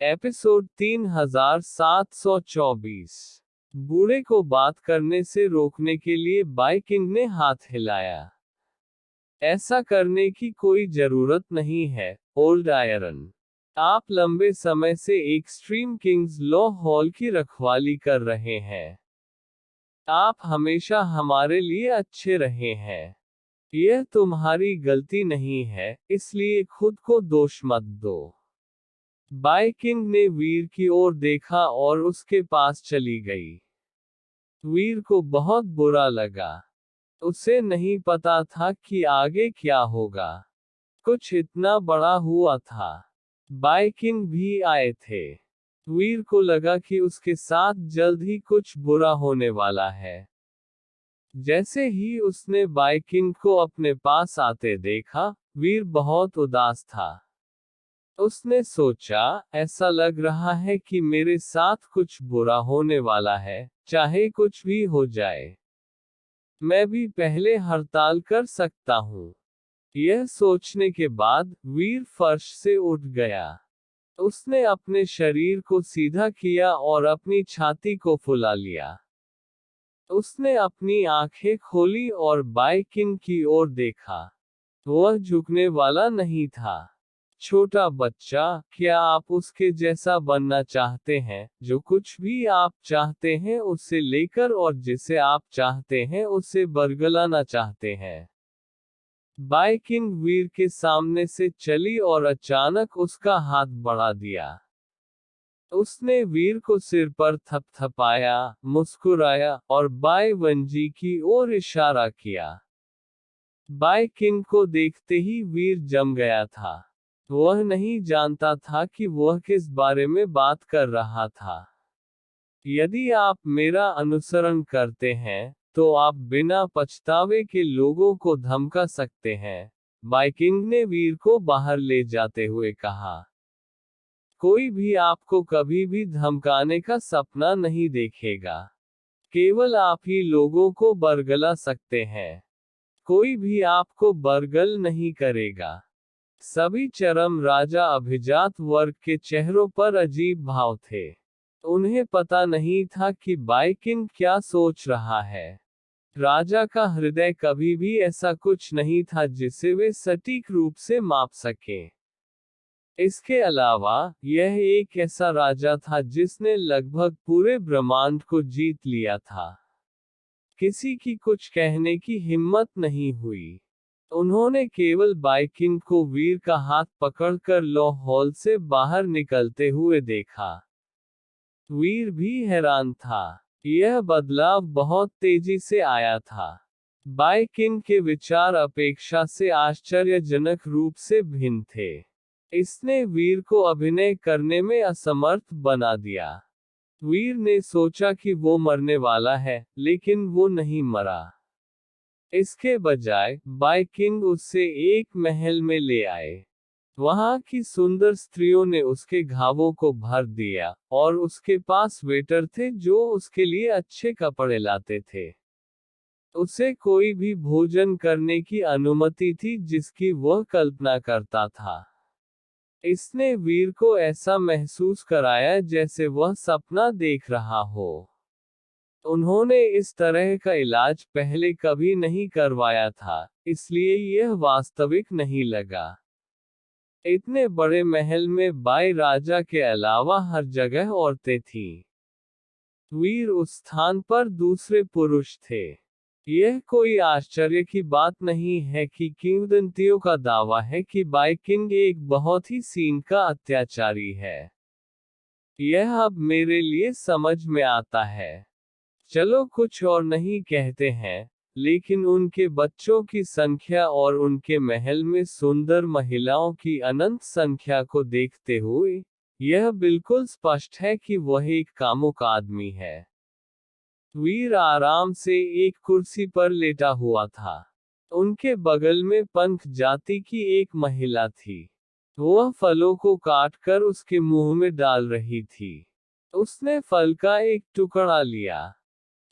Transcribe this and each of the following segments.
Episode 3724। बूढ़े को बात करने से रोकने के लिए बाइकिंग ने हाथ हिलाया। ऐसा करने की कोई जरूरत नहीं है, ओल्ड आयरन। आप लंबे समय से एक्सट्रीम किंग्स लॉ हॉल की रखवाली कर रहे हैं। आप हमेशा हमारे लिए अच्छे रहे हैं। यह तुम्हारी गलती नहीं है, इसलिए खुद को दोष मत दो। बाइकिंग ने वीर की ओर देखा और उसके पास चली गई। वीर को बहुत बुरा लगा। उसे नहीं पता था कि आगे क्या होगा। कुछ इतना बड़ा हुआ था। बाइकिंग भी आए थे। वीर को लगा कि उसके साथ जल्द ही कुछ बुरा होने वाला है। जैसे ही उसने बाइकिंग को अपने पास आते देखा, वीर बहुत उदास था। उसने सोचा, ऐसा लग रहा है कि मेरे साथ कुछ बुरा होने वाला है, चाहे कुछ भी हो जाए। मैं भी पहले हड़ताल कर सकता हूँ। यह सोचने के बाद वीर फर्श से उठ गया। उसने अपने शरीर को सीधा किया और अपनी छाती को फुला लिया। उसने अपनी आंखें खोली और बाइकिंग की ओर देखा। वह झुकने वाला नहीं था। छोटा बच्चा, क्या आप उसके जैसा बनना चाहते हैं, जो कुछ भी आप चाहते हैं उसे लेकर और जिसे आप चाहते हैं उसे बरगलाना चाहते हैं? बाइकिंग वीर के सामने से चली और अचानक उसका हाथ बढ़ा दिया। उसने वीर को सिर पर थपथपाया, मुस्कुराया और बाईवंजी की ओर इशारा किया। बाइकिंग को देखते ही वीर जम गया था। वह नहीं जानता था कि वह किस बारे में बात कर रहा था। यदि आप मेरा अनुसरण करते हैं, तो आप बिना पछतावे के लोगों को धमका सकते हैं, बाइकिंग ने वीर को बाहर ले जाते हुए कहा। कोई भी आपको कभी भी धमकाने का सपना नहीं देखेगा। केवल आप ही लोगों को बरगला सकते हैं। कोई भी आपको बरगल नहीं करेगा। सभी चरम राजा अभिजात वर्ग के चेहरों पर अजीब भाव थे। उन्हें पता नहीं था कि बाइकिंग क्या सोच रहा है। राजा का हृदय कभी भी ऐसा कुछ नहीं था जिसे वे सटीक रूप से माप सकें। इसके अलावा, यह एक ऐसा राजा था जिसने लगभग पूरे ब्रह्मांड को जीत लिया था। किसी की कुछ कहने की हिम्मत नहीं हुई। उन्होंने केवल बाइकिंग को वीर का हाथ पकड़कर लॉ हॉल से बाहर निकलते हुए देखा। वीर भी हैरान था। यह बदलाव बहुत तेजी से आया था। बाइकिंग के विचार अपेक्षा से आश्चर्यजनक रूप से भिन्न थे। इसने वीर को अभिनय करने में असमर्थ बना दिया। वीर ने सोचा कि वो मरने वाला है, लेकिन वो नहीं मरा। इसके बजाय, बाइकिंग उससे एक महल में ले आए। वहां की सुंदर स्त्रियों ने उसके घावों को भर दिया, और उसके पास वेटर थे जो उसके लिए अच्छे कपड़े लाते थे। उसे कोई भी भोजन करने की अनुमति थी जिसकी वह कल्पना करता था। इसने वीर को ऐसा महसूस कराया जैसे वह सपना देख रहा हो। उन्होंने इस तरह का इलाज पहले कभी नहीं करवाया था, इसलिए यह वास्तविक नहीं लगा। इतने बड़े महल में बाई राजा के अलावा हर जगह औरतें थीं। वीर उस स्थान पर दूसरे पुरुष थे। यह कोई आश्चर्य की बात नहीं है कि किंवदंतियों का दावा है कि बाइकिंग एक बहुत ही सीन का अत्याचारी है। यह अब मेरे लिए समझ में आता है। चलो कुछ और नहीं कहते हैं, लेकिन उनके बच्चों की संख्या और उनके महल में सुंदर महिलाओं की अनंत संख्या को देखते हुए, यह बिल्कुल स्पष्ट है कि वह एक कामुक आदमी है। वीर आराम से एक कुर्सी पर लेटा हुआ था। उनके बगल में पंख जाति की एक महिला थी। वह फलों को काटकर उसके मुंह में डाल रही थी। उसने फल का एक टुकड़ा लिया।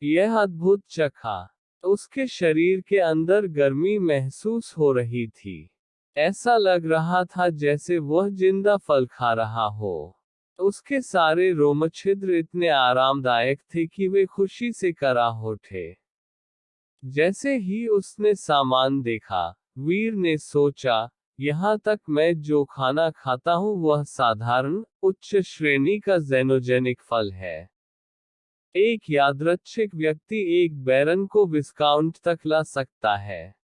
यह अद्भुत चखा। उसके शरीर के अंदर गर्मी महसूस हो रही थी। ऐसा लग रहा था जैसे वह जिंदा फल खा रहा हो। उसके सारे रोमछिद्र इतने आरामदायक थे कि वे खुशी से कराह उठे। जैसे ही उसने सामान देखा, वीर ने सोचा, यहाँ तक मैं जो खाना खाता हूँ वह साधारण, उच्च श्रेणी का ज़ेनोजेनिक फल है। एक यादृच्छिक व्यक्ति एक बैरन को विस्काउंट तक ला सकता है।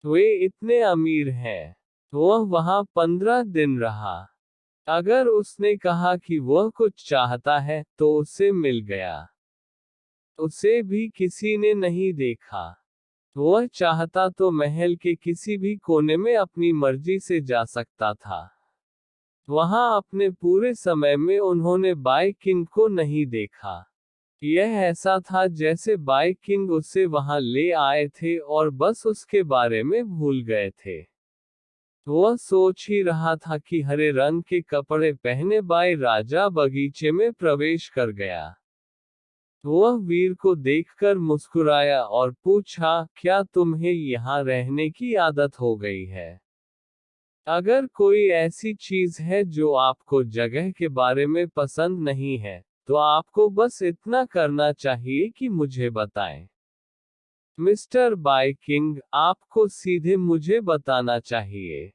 वे इतने अमीर हैं। वह वहां 15 दिन रहा। अगर उसने कहा कि वह कुछ चाहता है, तो उसे मिल गया। उसे भी किसी ने नहीं देखा। वह चाहता तो महल के किसी भी कोने में अपनी मर्जी से जा सकता था। वहां अपने पूरे समय में उन्होंने बाय किंग को नहीं देखा। यह ऐसा था जैसे बाय किंग उसे वहां ले आए थे और बस उसके बारे में भूल गए थे। वह सोच ही रहा था कि हरे रंग के कपड़े पहने बाय राजा बगीचे में प्रवेश कर गया। वह वीर को देखकर मुस्कुराया और पूछा, क्या तुम्हें यहाँ रहने की आदत हो गई है? अगर कोई ऐसी चीज है जो आपको जगह के बारे में पसंद नहीं है, तो आपको बस इतना करना चाहिए कि मुझे बताएं। मिस्टर बाइकिंग, आपको सीधे मुझे बताना चाहिए।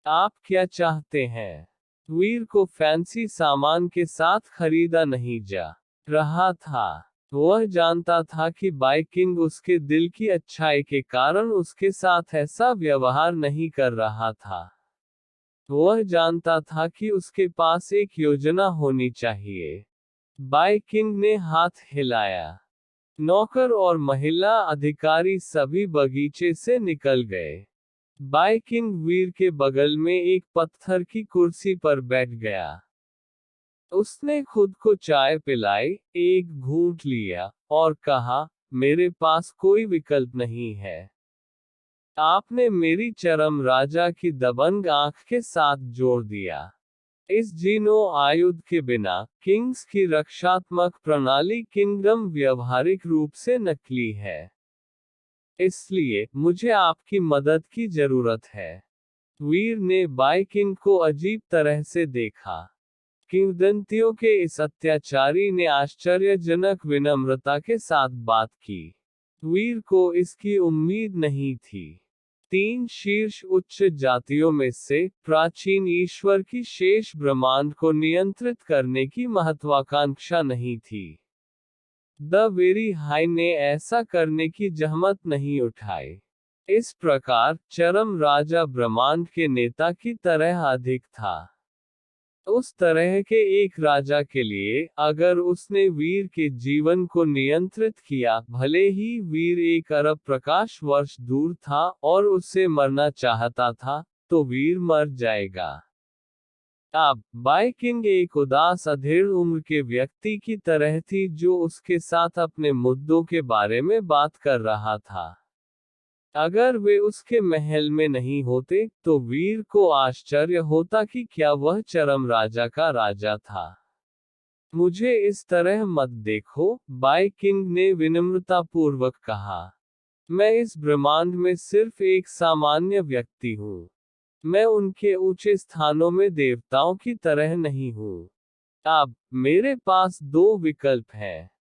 आप क्या चाहते हैं? वीर को फैंसी सामान के साथ खरीदा नहीं जा रहा था। वह जानता था कि बाइकिंग उसके दिल की अच्छाई के कारण उसके साथ ऐसा व्यवहार नहीं कर रहा था। वह जानता था कि उसके पास एक योजना होनी चाहिए। बाइकिंग ने हाथ हिलाया। नौकर और महिला अधिकारी सभी बगीचे से निकल गए। बाइकिंग वीर के बगल में एक पत्थर की कुर्सी पर बैठ गया। उसने खुद को चाय पिलाई, एक घूंट लिया, और कहा, मेरे पास कोई विकल्प नहीं है। आपने मेरी चरम राजा की दबंग आंख के साथ जोड़ दिया। इस जीनो आयुध के बिना, किंग्स की रक्षात्मक प्रणाली किंगडम व्यावहारिक रूप से नकली है। इसलिए, मुझे आपकी मदद की जरूरत है। वीर ने बाइकिंग को अजीब तरह से देखा। किंवदंतियों के इस अत्याचारी ने आश्चर्यजनक विनम्रता के साथ बात की। वीर को इसकी उम्मीद नहीं थी। 3 शीर्ष उच्च जातियों में से, प्राचीन ईश्वर की शेष ब्रह्मांड को नियंत्रित करने की महत्वाकांक्षा नहीं थी। द वेरी हाई ने ऐसा करने की जहमत नहीं उठाई। इस प्रकार, चरम राजा ब्रह्मांड के नेता की तरह अधिक था। उस तरह के एक राजा के लिए, अगर उसने वीर के जीवन को नियंत्रित किया, भले ही वीर 1 अरब प्रकाश वर्ष दूर था और उससे मरना चाहता था, तो वीर मर जाएगा। अब, बाइकिंग एक उदास अधेड़ उम्र के व्यक्ति की तरह थी जो उसके साथ अपने मुद्दों के बारे में बात कर रहा था। अगर वे उसके महल में नहीं होते, तो वीर को आश्चर्य होता कि क्या वह चरम राजा का राजा था। मुझे इस तरह मत देखो, बाइकिंग ने विनम्रतापूर्वक कहा। मैं इस ब्रह्मांड में सिर्फ एक सामान्य व्यक्ति हूँ। मैं उनके ऊंचे स्थानों में देवताओं की तरह नहीं हूँ। अब, मेरे पास 2 विकल्प हैं।